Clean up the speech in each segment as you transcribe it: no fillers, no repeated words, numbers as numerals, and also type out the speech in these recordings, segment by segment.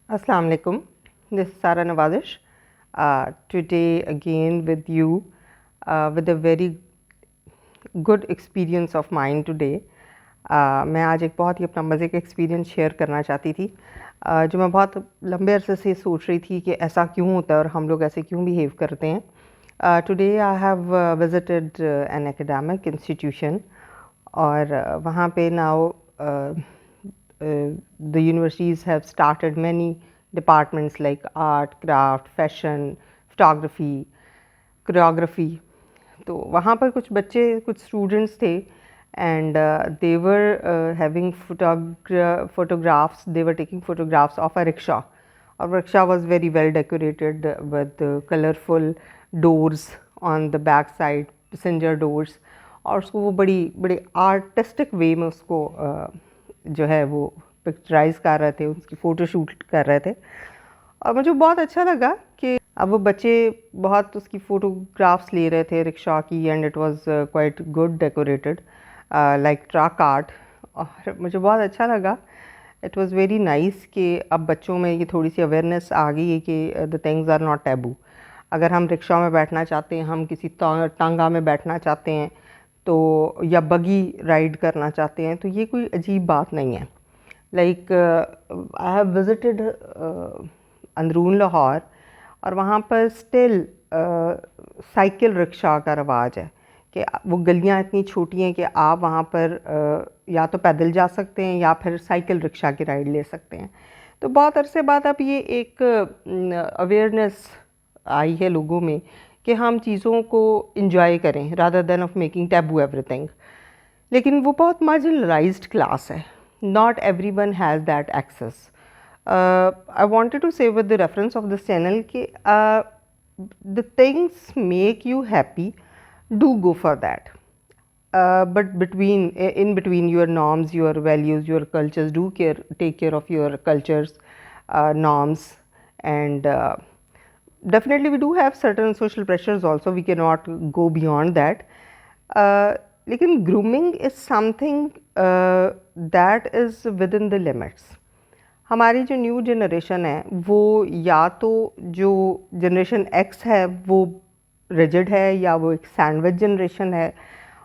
Assalamu alaikum. This is Sara Nawazish. Today again with you with a very good experience of mine today. मैं आज एक बहुत ही अपना मज़े का एक्सपीरियंस शेयर करना चाहती थी जो मैं बहुत लंबे अरसे से सोच रही थी कि ऐसा क्यों होता है और हम लोग ऐसे क्यों बिहेव करते हैं. Today I have visited an academic institution और वहाँ पे now the universities have started many departments like art, craft, fashion, photography, choreography. तो वहाँ पर कुछ बच्चे कुछ स्टूडेंट्स थे and they were having photographs. They were taking photographs of a rickshaw. Our rickshaw was very well decorated with colorful doors on the back side, passenger doors. और उसको वो बड़ी आर्टिस्टिक वे में उसको जो है वो पिक्चराइज कर रहे थे, उसकी फ़ोटो शूट कर रहे थे. और मुझे बहुत अच्छा लगा कि अब वो बच्चे बहुत उसकी फ़ोटोग्राफ्स ले रहे थे रिक्शा की and it was quite good decorated like truck art. और मुझे बहुत अच्छा लगा. इट वाज वेरी नाइस कि अब बच्चों में ये थोड़ी सी अवेयरनेस आ गई है कि the things are not taboo. अगर हम रिक्शा में बैठना चाहते हैं, हम किसी टांगा में बैठना चाहते हैं तो या बगी राइड करना चाहते हैं तो ये कोई अजीब बात नहीं है. लाइक आई हैव विजिटेड अंदरून लाहौर और वहाँ पर स्टिल साइकिल रिक्शा का रवाज है कि वो गलियाँ इतनी छोटी हैं कि आप वहाँ पर या तो पैदल जा सकते हैं या फिर साइकिल रिक्शा की राइड ले सकते हैं. तो बहुत अरसे बाद अब ये एक अवेयरनेस आई है लोगों में कि हम चीज़ों को इंजॉय करें rather than of making taboo everything. लेकिन वो बहुत मार्जिनलाइज्ड क्लास है. Not every one has that access. I wanted to say with the reference of this channel कि the things make you happy, do go for that. But in between your norms, your values, your cultures, take care of your cultures, norms, and definitely we do have certain social pressures also. We cannot go beyond that. लेकिन grooming is something that is within the limits. हमारी जो new generation है वो या तो जो generation x है वो रिजिड है या वो एक सैंडविच जनरेशन है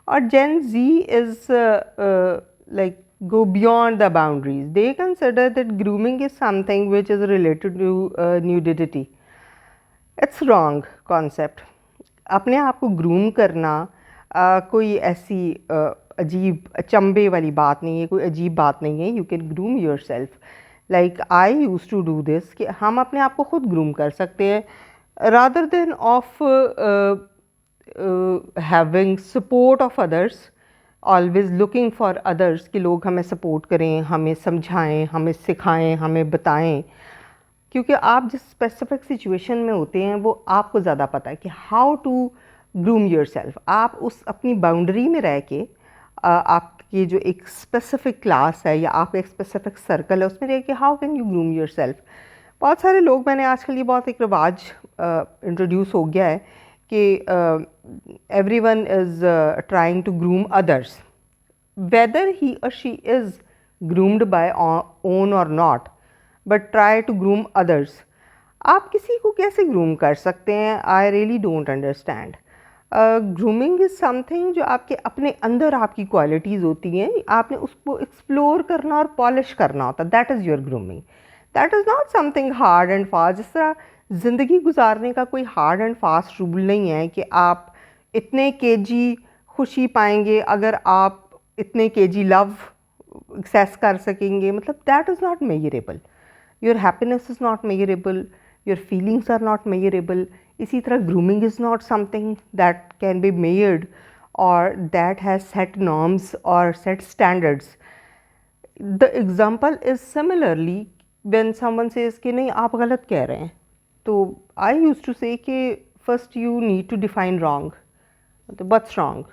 और Gen Z is like go beyond the boundaries. They consider that grooming is something which is related to nudity. It's wrong concept. अपने आप को ग्रूम करना कोई ऐसी अजीब अचंभे वाली बात नहीं है, कोई अजीब बात नहीं है. यू कैन ग्रूम योर सेल्फ. Like I use to do this कि हम अपने आप को खुद ग्रूम कर सकते हैं rather than of having support of others. Always looking for others कि लोग हमें सपोर्ट करें, हमें समझाएं, हमें सिखाएं, हमें बताएं. क्योंकि आप जिस स्पेसिफिक सिचुएशन में होते हैं वो आपको ज़्यादा पता है कि हाउ टू ग्रूम योर सेल्फ. आप उस अपनी बाउंड्री में रह के आपकी जो एक स्पेसिफिक क्लास है या आप एक स्पेसिफिक सर्कल है उसमें रह के हाउ कैन यू ग्रूम योर सेल्फ. बहुत सारे लोग, मैंने आजकल ये बहुत एक रिवाज इंट्रोड्यूस हो गया है कि everyone is trying to groom others, whether he or she is groomed by own or not, but try to groom others. आप किसी को कैसे ग्रूम कर सकते हैं? I really don't understand. Grooming is something जो आपके अपने अंदर आपकी क्वालिटीज़ होती हैं, आपने उसको एक्सप्लोर करना और पॉलिश करना होता. That is your grooming. That is not something hard and fast. जिस तरह ज़िंदगी गुजारने का कोई हार्ड एंड फास्ट रूल नहीं है कि आप इतने केजी खुशी पाएंगे अगर आप इतने केजी लव एक्सेस कर सकेंगे. मतलब that is not measurable. Your happiness is not measurable. Your feelings are not measurable. इसी तरह grooming is not something that can be measured और दैट हैज़ सेट नॉर्म्स और set standards. The example is similarly when someone says कि नहीं आप गलत कह रहे हैं, तो आई यूज़ टू से कि first you need to define wrong. मतलब व्हाट्स रॉन्ग?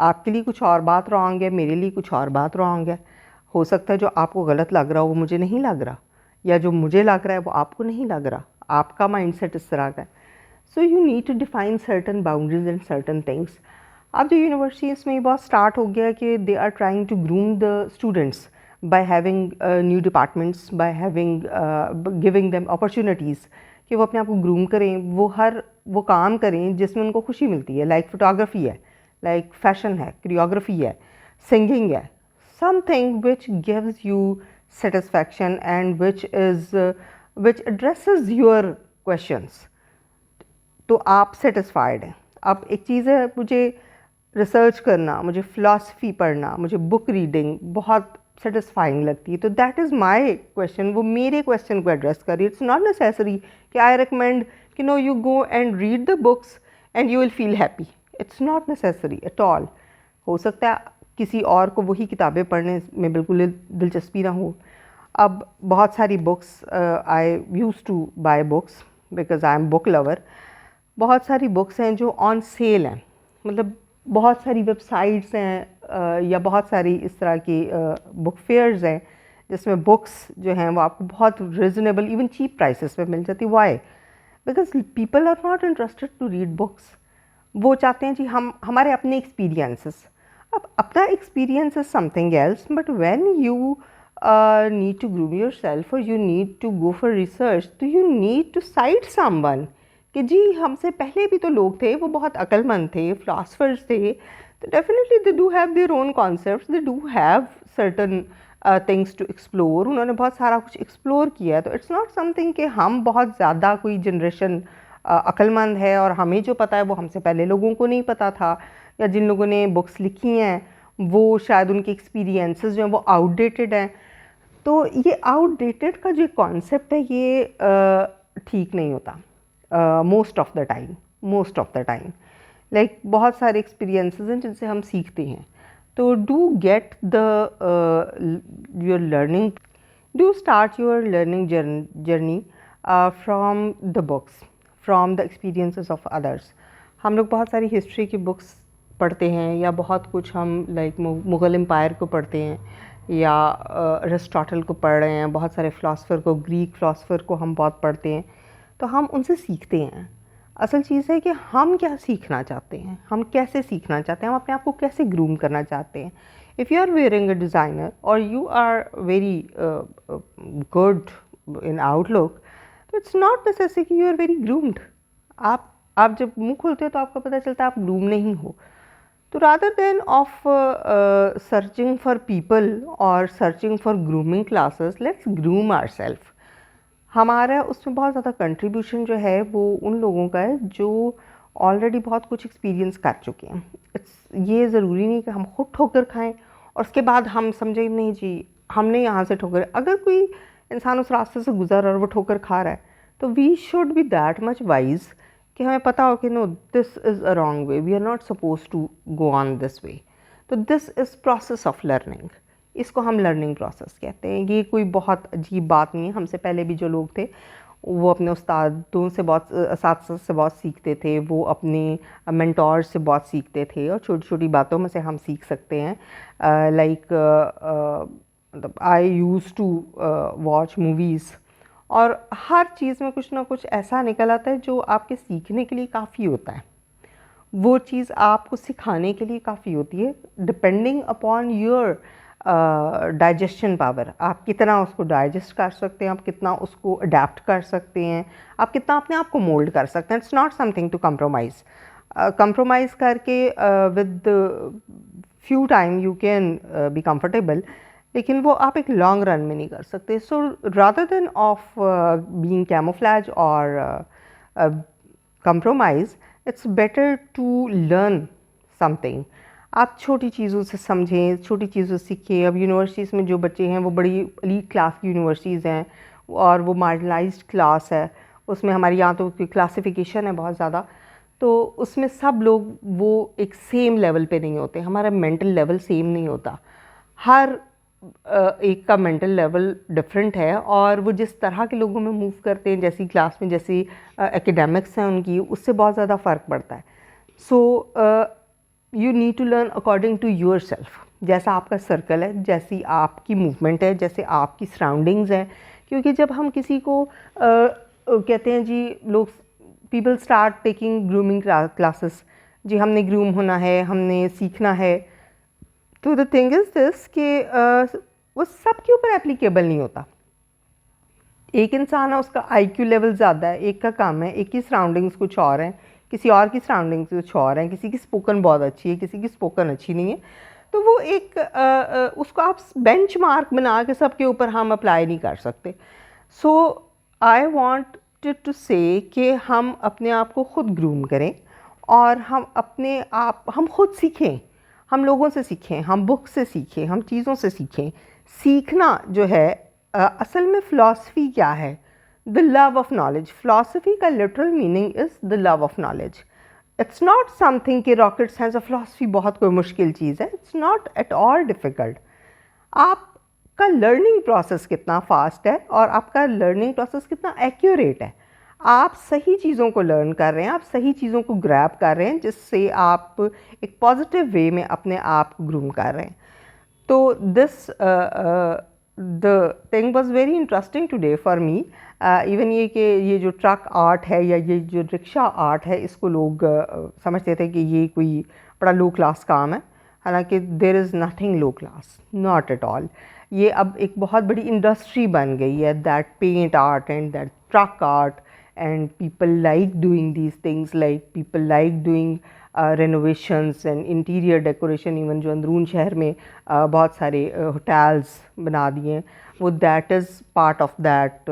आपके लिए कुछ और बात रॉन्ग है, मेरे लिए कुछ और बात रॉन्ग है. हो सकता है जो आपको गलत लग रहा हो वो मुझे नहीं लग रहा, या जो मुझे लग रहा है वो आपको नहीं लग रहा. आपका माइंडसेट इस तरह का है. So you need to define certain boundaries and certain things. अब जो यूनिवर्सिटीज़ में बहुत स्टार्ट हो गया कि they are trying to groom the students by having new departments, by having giving them opportunities कि वो अपने आप को ग्रूम करें, वो काम करें जिसमें उनको खुशी मिलती है, लाइक फोटोग्राफी है, लाइक फैशन है, कोरियोग्राफी है, सिंगिंग है, something which gives you satisfaction and which addresses your questions, तो आप सेटिस्फाइड हैं। अब एक चीज़ है मुझे रिसर्च करना, मुझे फ़िलासफ़ी पढ़ना, मुझे बुक रीडिंग बहुत सेटिस्फाइंग लगती है, तो दैट इज़ माई क्वेश्चन, वो मेरे क्वेश्चन को एड्रेस कर रही है। इट्स नॉट नेसेसरी कि आई रिकमेंड कि no you go and read the books and you will feel happy, it's not necessary at all. हो सकता है किसी और को वही किताबें पढ़ने में बिल्कुल दिलचस्पी ना हो। अब बहुत सारी books, I use to buy books because I am book lover. बहुत सारी बुक्स हैं जो ऑन सेल हैं, मतलब बहुत सारी वेबसाइट्स हैं या बहुत सारी इस तरह की बुक फेयर्स हैं जिसमें बुक्स जो हैं वो आपको बहुत रिजनेबल इवन चीप प्राइसेस पे मिल जाती है। Why? Because people are not interested to read books. वो चाहते हैं जी हम हमारे अपने एक्सपीरियंसेस। अब अपना experience is something else, but when you need to groom yourself or you need to go for research, तो you need to cite someone कि जी हमसे पहले भी तो लोग थे, वो बहुत अक्लमंद थे, philosophers थे, तो definitely they do have their own concepts, they do have certain things to explore, उन्होंने बहुत सारा कुछ explore किया है। तो it's not something कि हम बहुत ज़्यादा कोई generation अक्लमंद है और हमें जो पता है वो हमसे पहले लोगों को नहीं पता था, या जिन लोगों ने बुक्स लिखी हैं वो शायद उनके एक्सपीरियंसेस जो हैं वो आउटडेटेड हैं। तो ये आउटडेटेड का जो कॉन्सेप्ट है ये ठीक नहीं होता most of the time. Like बहुत सारे एक्सपीरियंसेस हैं जिनसे हम सीखते हैं। तो do get the your learning, do start your learning journey from the books, from the experiences of others. हम लोग बहुत सारी हिस्ट्री की बुक्स पढ़ते हैं या बहुत कुछ हम लाइक मुग़ल एम्पायर को पढ़ते हैं या अरिस्टोटल को पढ़ रहे हैं, बहुत सारे फ़िलासफ़र को, ग्रीक फ़िलासफ़र को हम बहुत पढ़ते हैं, तो हम उनसे सीखते हैं। असल चीज़ है कि हम क्या सीखना चाहते हैं, हम कैसे सीखना चाहते हैं, हम अपने आप को कैसे ग्रूम करना चाहते हैं। If you are wearing a designer और you are very good in outlook, तो इट्स नॉट नेसेसरी कि यू आर वेरी ग्रूम्ड। आप जब मुँह खोलते हो तो आपको पता चलता है आप ग्रूम नहीं हो। तो rather than of searching for people or searching for grooming classes, let's groom ourselves। हमारा उसमें बहुत ज़्यादा कंट्रीब्यूशन जो है वो उन लोगों का है जो ऑलरेडी बहुत कुछ एक्सपीरियंस कर चुके हैं। ये ज़रूरी नहीं कि हम खुद ठोकर खाएं और उसके बाद हम समझें नहीं जी हमने यहाँ से ठोकर। अगर कोई इंसान उस रास्ते से गुजर और वो ठोकर खा रहा है तो we should be that much wise कि हमें पता हो कि no this is a wrong way, we are not suppose to go on this way. तो this is process of learning, इसको हम लर्निंग प्रोसेस कहते हैं। ये कोई बहुत अजीब बात नहीं है। हमसे पहले भी जो लोग थे वो अपने उस्तादों से बहुत, असातिज़ा से बहुत सीखते थे, वो अपने मेंटोर से बहुत सीखते थे और छोटी छोटी बातों में से हम सीख सकते हैं। लाइक मतलब आई यूज़ टू वॉच मूवीज़ और हर चीज़ में कुछ ना कुछ ऐसा निकल आता है जो आपके सीखने के लिए काफ़ी होता है, वो चीज़ आपको सिखाने के लिए काफ़ी होती है, depending upon your digestion power. आप कितना उसको डाइजेस्ट कर सकते हैं, आप कितना उसको अडेप्ट कर सकते हैं, आप कितना अपने आप को मोल्ड कर सकते हैं। It's not something to compromise. Compromise करके with few time you can be comfortable, लेकिन वो आप एक लॉन्ग रन में नहीं कर सकते। So rather than of being camouflage और compromise, it's better to learn something. आप छोटी चीज़ों से समझें, छोटी चीज़ों से सीखें। अब यूनिवर्सिटीज़ में जो बच्चे हैं वो बड़ी एलीट क्लास की यूनिवर्सिटीज़ हैं और वो मार्जिनलाइज्ड क्लास है, उसमें हमारे यहाँ तो क्लासिफिकेशन है बहुत ज़्यादा, तो उसमें सब लोग वो एक सेम लेवल पे नहीं होते। हमारा मेंटल लेवल सेम नहीं होता, हर एक का मेंटल लेवल डिफरेंट है और वो जिस तरह के लोगों में मूव करते हैं, जैसी क्लास में जैसी एकेडमिक्स हैं उनकी, उससे बहुत ज़्यादा फ़र्क पड़ता है। So you need to learn according to योर सेल्फ, जैसा आपका सर्कल है, जैसी आपकी मूवमेंट है, जैसे आपकी सराउंडिंग्स हैं। क्योंकि जब हम किसी को कहते हैं जी लोग, people start taking grooming classes, जी हमने ग्रूम होना है, हमने सीखना है, तो द थिंग इज़ दिस कि वो सबके ऊपर एप्लीकेबल नहीं होता। एक इंसान है, उसका आईक्यू लेवल ज़्यादा है, एक का कम है, एक की सराउंडिंग्स कुछ और हैं, किसी और की सराउंडिंग्स कुछ और हैं, किसी की स्पोकन बहुत अच्छी है, किसी की स्पोकन अच्छी नहीं है। तो वो एक उसको आप बेंचमार्क बना के सबके ऊपर हम अप्लाई नहीं कर सकते। सो आई वांटेड टू से कि हम अपने आप को खुद ग्रूम करें और हम खुद सीखें, हम लोगों से सीखें, हम बुक से सीखें, हम चीज़ों से सीखें। सीखना जो है असल में फ़िलासफ़ी क्या है? The love of knowledge. Philosophy का literal meaning is the love of knowledge. It's not something कि रॉकेट साइंस और फ़िलासफ़ी बहुत कोई मुश्किल चीज़ है। It's not at all difficult. आपका लर्निंग प्रोसेस कितना फास्ट है और आपका लर्निंग प्रोसेस कितना एक्यूरेट है। आप सही चीज़ों को लर्न कर रहे हैं, आप सही चीज़ों को ग्रैब कर रहे हैं, जिससे आप एक पॉजिटिव वे में अपने आप को ग्रूम कर रहे हैं। तो this the thing was very interesting today for me. Even ये कि ये जो ट्रक आर्ट है या ये जो रिक्शा आर्ट है, इसको लोग समझते थे कि ये कोई बड़ा लो क्लास काम है, हालांकि there is nothing low class, not at all. ये अब एक बहुत बड़ी इंडस्ट्री बन गई है, that paint art and that truck art, and people like doing these things, like people like doing renovations and interior decoration। even जो अंदरून शहर में बहुत सारे hotels बना दिए हैं, वो that is part of that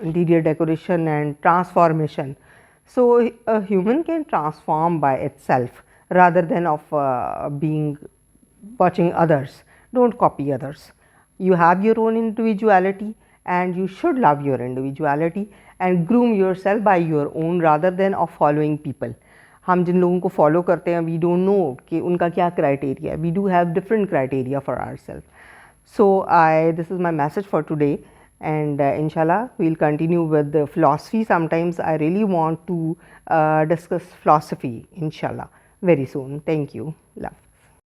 interior decoration and transformation। so a human can transform by itself rather than of being watching others. Don't copy others. You have your own individuality and you should love your individuality and groom yourself by your own rather than of following people। हम जिन लोगों को follow करते हैं, we don't know कि उनका क्या criteria है। We do have different criteria for ourselves. So this is my message for today, and inshallah we'll continue with the philosophy. Sometimes I really want to discuss philosophy, inshallah, very soon. Thank you. Love.